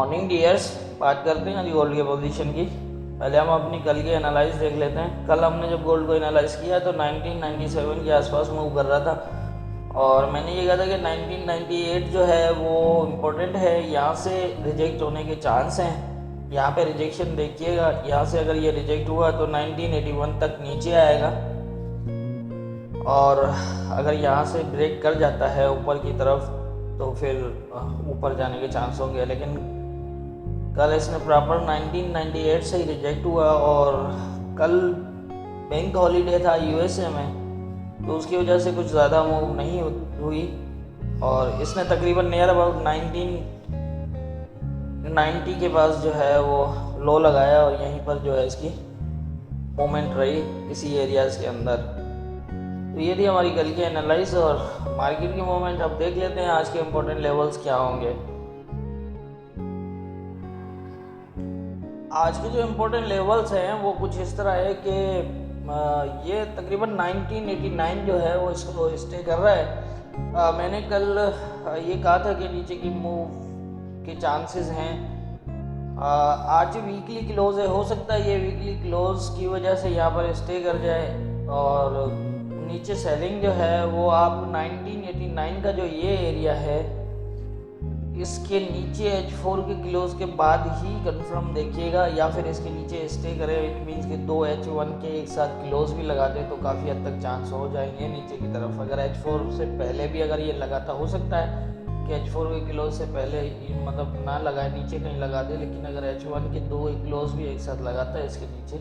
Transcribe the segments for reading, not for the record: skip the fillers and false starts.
Morning dears, बात करते हैं आज गोल्ड के पोजीशन की। पहले हम अपनी कल की एनालाइज देख लेते हैं। कल हमने जब गोल्ड को एनालाइज किया तो 1997 के आसपास मूव कर रहा था और मैंने ये कहा था कि 1998 जो है वो इम्पोर्टेंट है, यहाँ से रिजेक्ट होने के चांस हैं। यहाँ पे रिजेक्शन देखिएगा, यहाँ से अगर ये रिजेक्ट हुआ तो 1981 तक नीचे आएगा और अगर यहाँ से ब्रेक कर जाता है ऊपर की तरफ तो फिर ऊपर जाने के चांस होंगे। लेकिन कल इसने प्रॉपर 1998 से ही रिजेक्ट हुआ और कल बैंक हॉलीडे था यूएसए में, तो उसकी वजह से कुछ ज़्यादा मूव नहीं हुई और इसने तकरीबन नियर अबाउट 1990 के पास जो है वो लो लगाया और यहीं पर जो है इसकी मूवमेंट रही इसी एरियाज़ के अंदर। तो ये थी हमारी कल की एनालाइज और मार्केट की मूवमेंट। अब देख लेते हैं आज के इम्पोर्टेंट लेवल्स क्या होंगे। आज के जो इम्पोर्टेंट लेवल्स हैं वो कुछ इस तरह है कि ये तकरीबन 1989 जो है वो इसको स्टे कर रहा है। मैंने कल ये कहा था कि नीचे की मूव के चांसेस हैं। आज वीकली क्लोज है, हो सकता है ये वीकली क्लोज की वजह से यहाँ पर स्टे कर जाए और नीचे सेलिंग जो है वो आप 1989 का जो ये एरिया है इसके नीचे H4 के क्लोज के बाद ही कंफर्म देखिएगा, या फिर इसके नीचे स्टे करे। इट मीन्स कि दो H1 के एक साथ क्लोज भी लगा दे तो काफ़ी हद तक चांस हो जाएंगे नीचे की तरफ। अगर H4 से पहले भी अगर ये लगाता, हो सकता है कि H4 के क्लोज से पहले मतलब ना लगाए, नीचे कहीं लगा दे, लेकिन अगर H1 के दो क्लोज भी एक साथ लगाता है इसके नीचे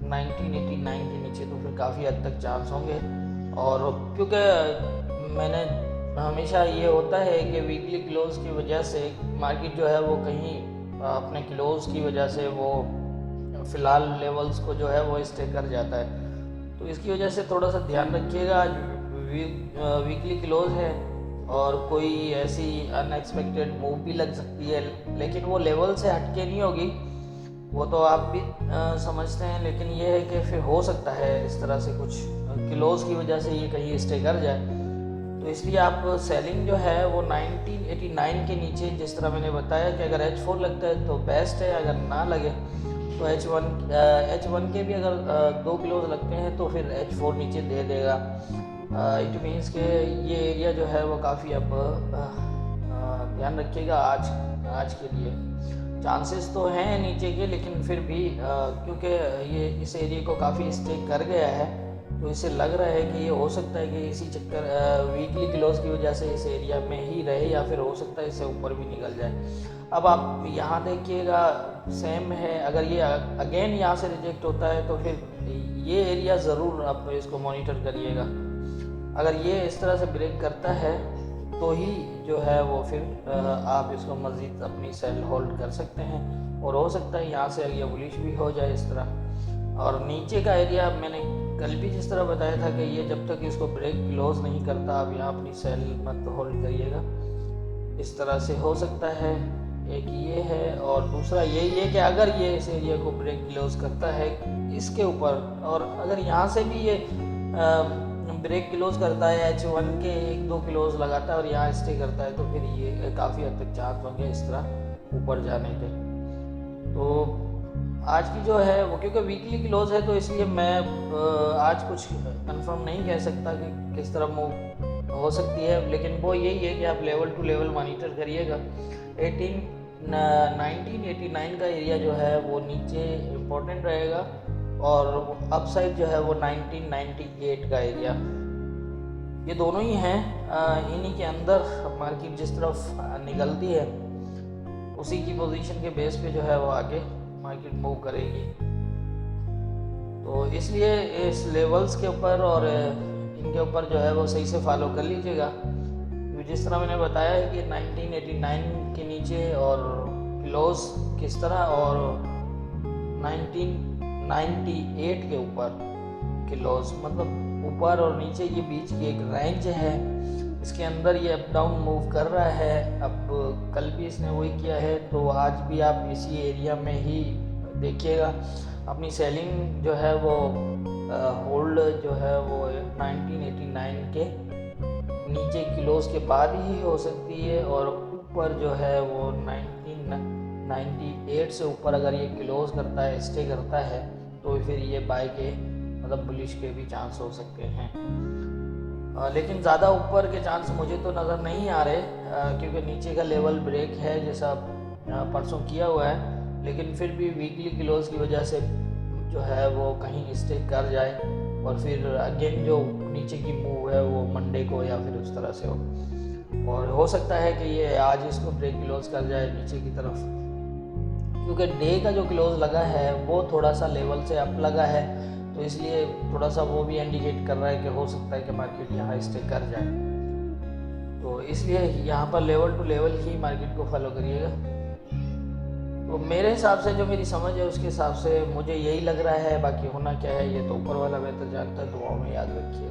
1989 के नीचे तो फिर काफ़ी हद तक चांस होंगे। और क्योंकि मैंने हमेशा ये होता है कि वीकली क्लोज की वजह से मार्केट जो है वो कहीं अपने क्लोज की वजह से वो फ़िलहाल लेवल्स को जो है वो स्टे कर जाता है, तो इसकी वजह से थोड़ा सा ध्यान रखिएगा। आज वीकली क्लोज है और कोई ऐसी अनएक्सपेक्टेड मूव भी लग सकती है, लेकिन वो लेवल से हटके नहीं होगी, वो तो आप भी समझते हैं। लेकिन ये है कि फिर हो सकता है इस तरह से कुछ क्लोज की वजह से ये कहीं स्टे कर जाए, तो इसलिए आप सेलिंग जो है वो 1989 के नीचे, जिस तरह मैंने बताया कि अगर H4 लगता है तो बेस्ट है, अगर ना लगे तो H1 के भी अगर दो क्लोज लगते हैं तो फिर H4 नीचे दे देगा। इट मीन्स के ये एरिया जो है वो काफ़ी अब ध्यान रखिएगा। आज के लिए चांसेस तो हैं नीचे के, लेकिन फिर भी क्योंकि ये इस एरिया को काफ़ी स्टे कर गया है तो इसे लग रहा है कि ये हो सकता है कि इसी चक्कर वीकली क्लोज की वजह से इस एरिया में ही रहे, या फिर हो सकता है इससे ऊपर भी निकल जाए। अब आप यहाँ देखिएगा सेम है, अगर ये अगेन यहाँ से रिजेक्ट होता है तो फिर ये एरिया ज़रूर आप इसको मॉनिटर करिएगा। अगर ये इस तरह से ब्रेक करता है तो ही जो है वो फिर आप इसको मज़ीद अपनी सेल होल्ड कर सकते हैं और हो सकता है यहाँ से ये बुलिश भी हो जाए इस तरह। और नीचे का एरिया मैंने कल भी जिस तरह बताया था कि ये जब तक इसको ब्रेक क्लोज नहीं करता आप यहाँ अपनी सेल मत होल्ड करिएगा। इस तरह से हो सकता है, एक ये है और दूसरा यही है कि अगर ये इस एरिया को ब्रेक क्लोज करता है इसके ऊपर, और अगर यहाँ से भी ये ब्रेक क्लोज करता है, H1 के एक दो क्लोज लगाता है और यहाँ स्टे करता है, तो फिर ये काफ़ी हद तक चांस होंगे इस तरह ऊपर जाने के। तो आज की जो है वो क्योंकि वीकली क्लोज है तो इसलिए मैं आज कुछ कंफर्म नहीं कह सकता कि किस तरह मूव हो सकती है, लेकिन वो यही है कि आप लेवल टू लेवल मॉनिटर करिएगा। 1989 का एरिया जो है वो नीचे इम्पोर्टेंट रहेगा और अपसाइड जो है वो 1998 का एरिया, ये दोनों ही हैं। इन्हीं के अंदर मार्केट जिस तरफ निकलती है उसी की पोजीशन के बेस पे जो है वो आगे मार्केट मूव करेगी। तो इसलिए इस लेवल्स के ऊपर और इनके ऊपर जो है वो सही से फॉलो कर लीजिएगा। जिस तरह मैंने बताया है कि 1989 के नीचे और क्लोज किस तरह, और 1998 के ऊपर क्लोज, मतलब ऊपर और नीचे ये बीच की एक रेंज है, इसके अंदर ये अप डाउन मूव कर रहा है। अब कल भी इसने वही किया है तो आज भी आप इसी एरिया में ही देखिएगा। अपनी सेलिंग जो है वो होल्ड जो है वो 1989 के नीचे क्लोज के बाद ही हो सकती है और ऊपर जो है वो 98 से ऊपर अगर ये क्लोज करता है, स्टे करता है, तो फिर ये बाय के मतलब बुलिश के भी चांस हो सकते हैं। लेकिन ज़्यादा ऊपर के चांस मुझे तो नज़र नहीं आ रहे, क्योंकि नीचे का लेवल ब्रेक है जैसा परसों किया हुआ है, लेकिन फिर भी वीकली क्लोज की वजह से जो है वो कहीं स्टे कर जाए और फिर अगेन जो नीचे की मूव है वो मंडे को या फिर उस तरह से हो, और हो सकता है कि ये आज इसको ब्रेक क्लोज कर जाए नीचे की तरफ, क्योंकि डे का जो क्लोज लगा है वो थोड़ा सा लेवल से अप लगा है, तो इसलिए थोड़ा सा वो भी इंडिकेट कर रहा है कि हो सकता है कि मार्केट यहाँ स्टे कर जाए। तो इसलिए यहाँ पर लेवल टू लेवल ही मार्केट को फॉलो करिएगा। तो मेरे हिसाब से जो मेरी समझ है उसके हिसाब से मुझे यही लग रहा है, बाकी होना क्या है ये तो ऊपर वाला बेहतर जानता है। दुआओं में याद रखिए।